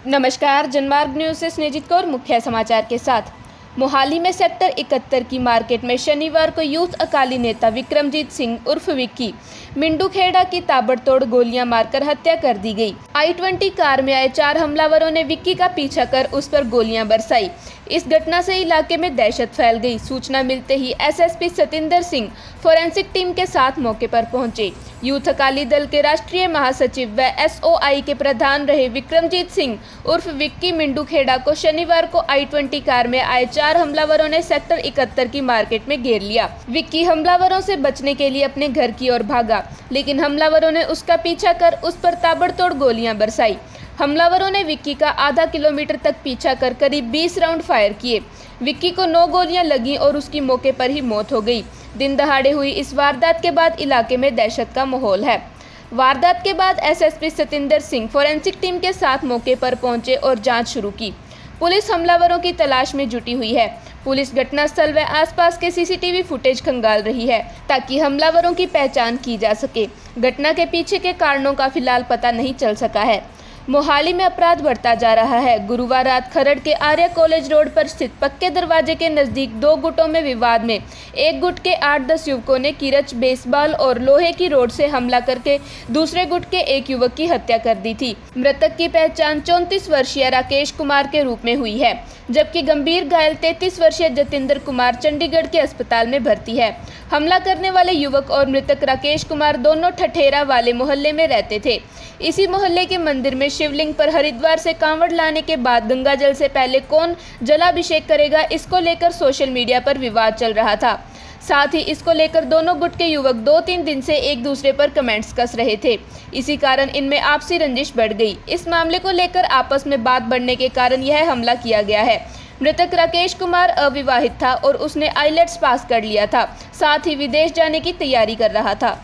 नमस्कार, जनमार्ग न्यूज से स्नेजित कौर मुख्य समाचार के साथ। मोहाली में सेक्टर 71 की मार्केट में शनिवार को यूथ अकाली नेता विक्रमजीत सिंह उर्फ विक्की मिंडूखेड़ा की ताबड़तोड़ गोलियां मारकर हत्या कर दी गई। i20 कार में आए 4 हमलावरों ने विक्की का पीछा कर उस पर गोलियां बरसाई। इस घटना से इलाके में दहशत फैल गई। सूचना मिलते ही SSP Satinder Singh forensic team के साथ मौके पर पहुंचे। यूथ अकाली दल के राष्ट्रीय महासचिव व एसओआई के प्रधान रहे विक्रमजीत सिंह उर्फ विक्की मिंडूखेड़ा को शनिवार को i20 कार में आए 4 हमलावरों ने सेक्टर 71 की मार्केट में घेर लिया। विक्की हमलावरों से बचने के लिए अपने घर की ओर भागा, लेकिन हमलावरों ने उसका पीछा कर उस पर ताबड़तोड़ गोलियां बरसाई। हमलावरों ने विक्की का आधा किलोमीटर तक पीछा कर करीब 20 राउंड फायर किए। विक्की को 9 गोलियां लगीं और उसकी मौके पर ही मौत हो गई। दिन दहाड़े हुई इस वारदात के बाद इलाके में दहशत का माहौल है। वारदात के बाद SSP Satinder Singh forensic team के साथ मौके पर पहुंचे और जांच शुरू की। पुलिस हमलावरों की तलाश में जुटी हुई है। पुलिस घटनास्थल व आसपास के सीसीटीवी फुटेज खंगाल रही है ताकि हमलावरों की पहचान की जा सके। घटना के पीछे के कारणों का फिलहाल पता नहीं चल सका है। मोहाली में अपराध बढ़ता जा रहा है। गुरुवार रात खरड़ के आर्य कॉलेज रोड पर स्थित पक्के दरवाजे के नजदीक 2 गुटों में विवाद में एक गुट के 8-10 युवकों ने किरच, बेसबॉल और लोहे की रोड से हमला करके दूसरे गुट के एक युवक की हत्या कर दी थी। मृतक की पहचान 34 वर्षीय राकेश कुमार के रूप में हुई है, जबकि गंभीर घायल 33 वर्षीय जतिंदर कुमार चंडीगढ़ के अस्पताल में भर्ती है। हमला करने वाले युवक और मृतक राकेश कुमार दोनों ठठेरा वाले मोहल्ले में रहते थे। इसी मोहल्ले के मंदिर में शिवलिंग पर हरिद्वार से कांवड़ लाने के बाद गंगा जल से पहले कौन जलाभिषेक करेगा, इसको लेकर सोशल मीडिया पर विवाद चल रहा था। साथ ही इसको लेकर दोनों गुट के युवक 2-3 दिन से एक दूसरे पर कमेंट्स कस रहे थे। इसी कारण इनमें आपसी रंजिश बढ़ गई। इस मामले को लेकर आपस में बात बढ़ने के कारण यह हमला किया गया है। मृतक राकेश कुमार अविवाहित था और उसने आईलेट्स पास कर लिया था, साथ ही विदेश जाने की तैयारी कर रहा था।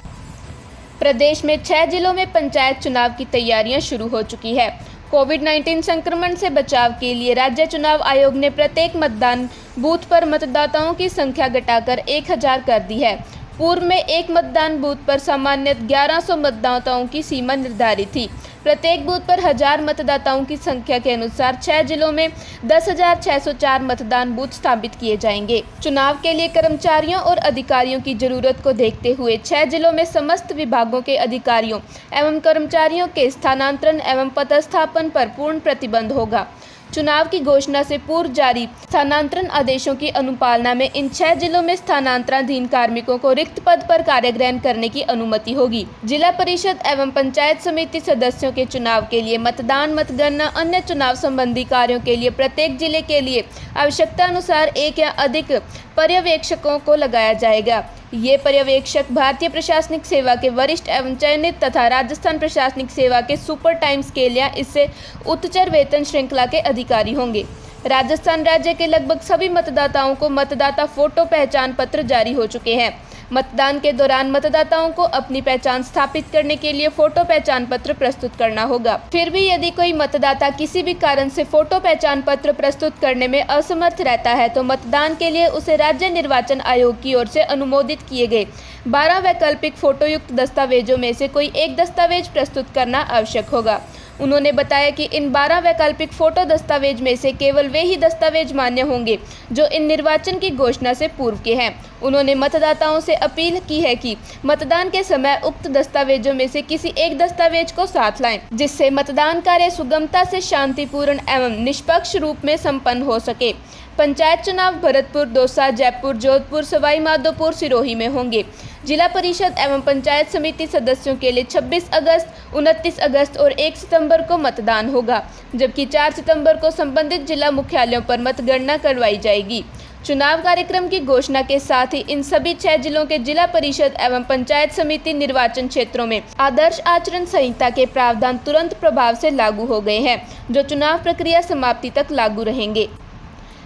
प्रदेश में 6 जिलों में पंचायत चुनाव की तैयारियां शुरू हो चुकी है। कोविड-19 संक्रमण से बचाव के लिए राज्य चुनाव आयोग ने प्रत्येक मतदान बूथ पर मतदाताओं की संख्या घटाकर 1000 कर दी है। पूर्व में एक मतदान बूथ पर सामान्यतः 1100 मतदाताओं की सीमा निर्धारित थी। प्रत्येक बूथ पर 1000 मतदाताओं की संख्या के अनुसार 6 जिलों में 10,604 मतदान बूथ स्थापित किए जाएंगे। चुनाव के लिए कर्मचारियों और अधिकारियों की जरूरत को देखते हुए 6 जिलों में समस्त विभागों के अधिकारियों एवं कर्मचारियों के स्थानांतरण एवं पदस्थापन पर पूर्ण प्रतिबंध होगा। चुनाव की घोषणा से पूर्व जारी स्थानांतरण आदेशों की अनुपालना में इन 6 जिलों में स्थानांतराधीन कार्मिकों को रिक्त पद पर कार्यग्रहण करने की अनुमति होगी। जिला परिषद एवं पंचायत समिति सदस्यों के चुनाव के लिए मतदान, मतगणना, अन्य चुनाव संबंधी कार्यों के लिए प्रत्येक जिले के लिए आवश्यकता अनुसार 1 या अधिक पर्यवेक्षकों को लगाया जाएगा। ये पर्यवेक्षक भारतीय प्रशासनिक सेवा के वरिष्ठ एवं चयनित तथा राजस्थान प्रशासनिक सेवा के सुपर टाइम स्केल या इससे उच्चतर वेतन श्रृंखला के अधिकारी होंगे। राजस्थान राज्य के लगभग सभी मतदाताओं को मतदाता फोटो पहचान पत्र जारी हो चुके हैं। मतदान के दौरान मतदाताओं को अपनी पहचान स्थापित करने के लिए फोटो पहचान पत्र प्रस्तुत करना होगा। फिर भी यदि कोई मतदाता किसी भी कारण से फोटो पहचान पत्र प्रस्तुत करने में असमर्थ रहता है तो मतदान के लिए उसे राज्य निर्वाचन आयोग की ओर से अनुमोदित किए गए 12 वैकल्पिक फोटोयुक्त दस्तावेजों में से कोई एक दस्तावेज प्रस्तुत करना आवश्यक होगा। उन्होंने बताया कि इन 12 वैकल्पिक फोटो दस्तावेज में से केवल वे ही दस्तावेज मान्य होंगे जो इन निर्वाचन की घोषणा से पूर्व के हैं। उन्होंने मतदाताओं से अपील की है कि मतदान के समय उक्त दस्तावेजों में से किसी एक दस्तावेज को साथ लाएं, जिससे मतदान कार्य सुगमता से शांतिपूर्ण एवं निष्पक्ष रूप में संपन्न हो सके। पंचायत चुनाव भरतपुर, दौसा, जयपुर, जोधपुर, सवाई माधोपुर, सिरोही में होंगे। जिला परिषद एवं पंचायत समिति सदस्यों के लिए 26 अगस्त, 29 अगस्त और 1 सितंबर को मतदान होगा, जबकि 4 सितंबर को संबंधित जिला मुख्यालयों पर मतगणना करवाई जाएगी। चुनाव कार्यक्रम की घोषणा के साथ ही इन सभी 6 जिलों के जिला परिषद एवं पंचायत समिति निर्वाचन क्षेत्रों में आदर्श आचरण संहिता के प्रावधान तुरंत प्रभाव से लागू हो गए हैं, जो चुनाव प्रक्रिया समाप्ति तक लागू रहेंगे।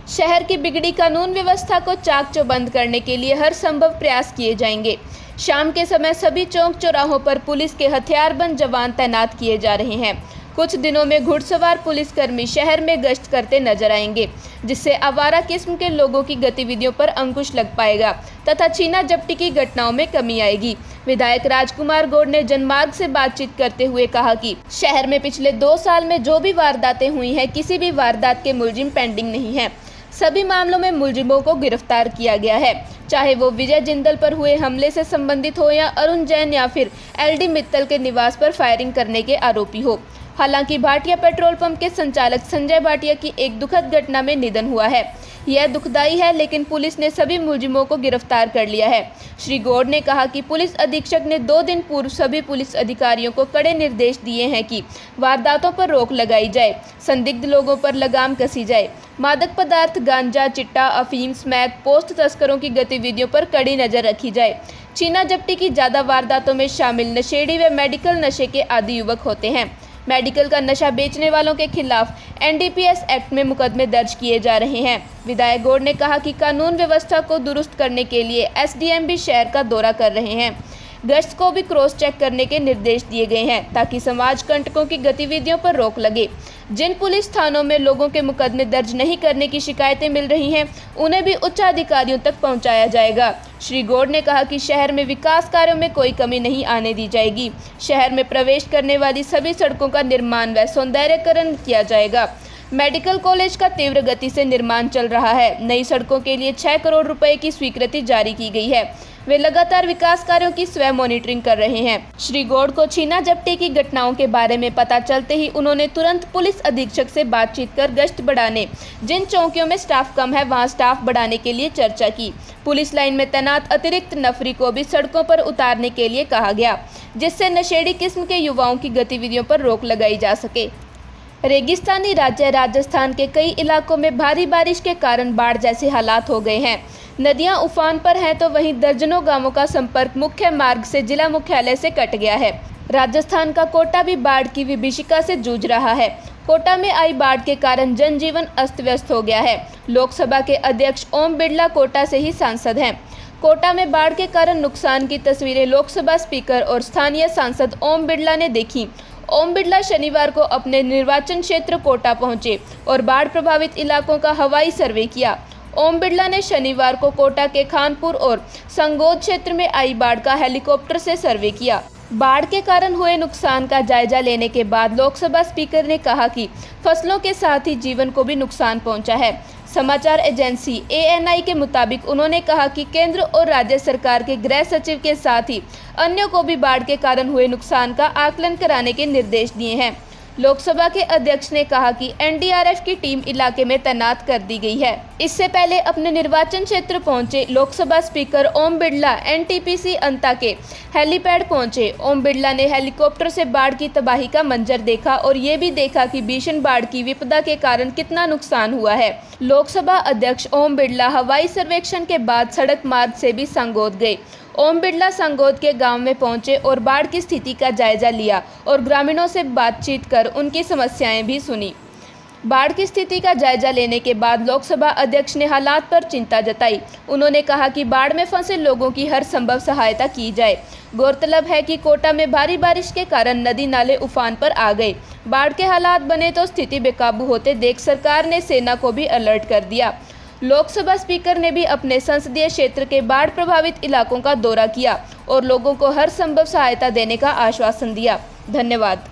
शहर की बिगड़ी कानून व्यवस्था को चाक चौबंद करने के लिए हर संभव प्रयास किए जाएंगे। शाम के समय सभी चौक चौराहों पर पुलिस के हथियारबंद जवान तैनात किए जा रहे हैं। कुछ दिनों में घुड़सवार पुलिसकर्मी शहर में गश्त करते नजर आएंगे, जिससे आवारा किस्म के लोगों की गतिविधियों पर अंकुश लग पाएगा तथा छीना झपटी की घटनाओं में कमी आएगी। विधायक राजकुमार गौड़ ने जनमार्ग से बातचीत करते हुए कहा कि शहर में पिछले 2 साल में जो भी वारदातें हुई हैं, किसी भी वारदात के मुलजिम पेंडिंग नहीं है। सभी मामलों में मुलजिमों को गिरफ्तार किया गया है, चाहे वो विजय जिंदल पर हुए हमले से संबंधित हो या अरुण जैन या फिर LD मित्तल के निवास पर फायरिंग करने के आरोपी हो। हालांकि भाटिया पेट्रोल पंप के संचालक संजय भाटिया की एक दुखद घटना में निधन हुआ है। यह दुखदायी है, लेकिन पुलिस ने सभी मुलजिमों को गिरफ्तार कर लिया है। श्री गौड़ ने कहा कि पुलिस अधीक्षक ने 2 दिन पूर्व सभी पुलिस अधिकारियों को कड़े निर्देश दिए हैं कि वारदातों पर रोक लगाई जाए, संदिग्ध लोगों पर लगाम कसी जाए, मादक पदार्थ गांजा, चिट्टा, अफीम, स्मैक, पोस्ट तस्करों की गतिविधियों पर कड़ी नजर रखी जाए। छीना झपटी की ज़्यादा वारदातों में शामिल नशेड़ी व मेडिकल नशे के आदी युवक होते हैं। मेडिकल का नशा बेचने वालों के खिलाफ NDPS एक्ट में मुकदमे दर्ज किए जा रहे हैं। विधायक गौड़ ने कहा कि कानून व्यवस्था को दुरुस्त करने के लिए SDM भी शहर का दौरा कर रहे हैं। गश्त को भी क्रॉस चेक करने के निर्देश दिए गए हैं ताकि समाज कंटकों की गतिविधियों पर रोक लगे। जिन पुलिस थानों में लोगों के मुकदमे दर्ज नहीं करने की शिकायतें मिल रही हैं, उन्हें भी उच्च अधिकारियों तक पहुंचाया जाएगा। श्री गौड़ ने कहा कि शहर में विकास कार्यों में कोई कमी नहीं आने दी जाएगी। शहर में प्रवेश करने वाली सभी सड़कों का निर्माण व सौंदर्यीकरण किया जाएगा। मेडिकल कॉलेज का तीव्र गति से निर्माण चल रहा है। नई सड़कों के लिए 6 करोड़ रुपए की स्वीकृति जारी की गई है। वे लगातार विकास कार्यों की स्वयं मॉनिटरिंग कर रहे हैं। श्री गौड़ को छीना झपटी की घटनाओं के बारे में पता चलते ही उन्होंने तुरंत पुलिस अधीक्षक से बातचीत कर गश्त बढ़ाने, जिन चौकियों में स्टाफ कम है वहां स्टाफ बढ़ाने के लिए चर्चा की। पुलिस लाइन में तैनात अतिरिक्त नफरी को भी सड़कों पर उतारने के लिए कहा गया, जिससे नशेड़ी किस्म के युवाओं की गतिविधियों पर रोक लगाई जा सके। रेगिस्तानी राज्य राजस्थान के कई इलाकों में भारी बारिश के कारण बाढ़ जैसे हालात हो गए हैं। नदियां उफान पर हैं तो वहीं दर्जनों गांवों का संपर्क मुख्य मार्ग से जिला मुख्यालय से कट गया है। राजस्थान का कोटा भी बाढ़ की विभीषिका से जूझ रहा है। कोटा में आई बाढ़ के कारण जनजीवन अस्त व्यस्त हो गया है। लोकसभा के अध्यक्ष ओम बिरला कोटा से ही सांसद हैं। कोटा में बाढ़ के कारण नुकसान की तस्वीरें लोकसभा स्पीकर और स्थानीय सांसद ओम बिरला ने देखी। ओम बिरला शनिवार को अपने निर्वाचन क्षेत्र कोटा पहुंचे और बाढ़ प्रभावित इलाकों का हवाई सर्वे किया। ओम बिरला ने शनिवार को कोटा के खानपुर और संगोद क्षेत्र में आई बाढ़ का हेलीकॉप्टर से सर्वे किया। बाढ़ के कारण हुए नुकसान का जायजा लेने के बाद लोकसभा स्पीकर ने कहा कि फसलों के साथ ही जीवन को भी नुकसान पहुंचा है। समाचार एजेंसी ANI के मुताबिक उन्होंने कहा कि केंद्र और राज्य सरकार के गृह सचिव के साथ ही अन्यों को भी बाढ़ के कारण हुए नुकसान का आकलन कराने के निर्देश दिए हैं। लोकसभा के अध्यक्ष ने कहा कि NDRF की टीम इलाके में तैनात कर दी गई है। इससे पहले अपने निर्वाचन क्षेत्र पहुंचे लोकसभा स्पीकर ओम बिरला NTPC अंता के हेलीपैड पहुंचे। ओम बिरला ने हेलीकॉप्टर से बाढ़ की तबाही का मंजर देखा और ये भी देखा कि भीषण बाढ़ की विपदा के कारण कितना नुकसान हुआ है। लोकसभा अध्यक्ष ओम बिरला हवाई सर्वेक्षण के बाद सड़क मार्ग से भी संगोद गए। ओम बिरला संगोद के गांव में पहुंचे और बाढ़ की स्थिति का जायजा लिया और ग्रामीणों से बातचीत कर उनकी समस्याएं भी सुनी। बाढ़ की स्थिति का जायजा लेने के बाद लोकसभा अध्यक्ष ने हालात पर चिंता जताई। उन्होंने कहा कि बाढ़ में फंसे लोगों की हर संभव सहायता की जाए। गौरतलब है कि कोटा में भारी बारिश के कारण नदी नाले उफान पर आ गए। बाढ़ के हालात बने तो स्थिति बेकाबू होते देख सरकार ने सेना को भी अलर्ट कर दिया। लोकसभा स्पीकर ने भी अपने संसदीय क्षेत्र के बाढ़ प्रभावित इलाकों का दौरा किया और लोगों को हर संभव सहायता देने का आश्वासन दिया। धन्यवाद।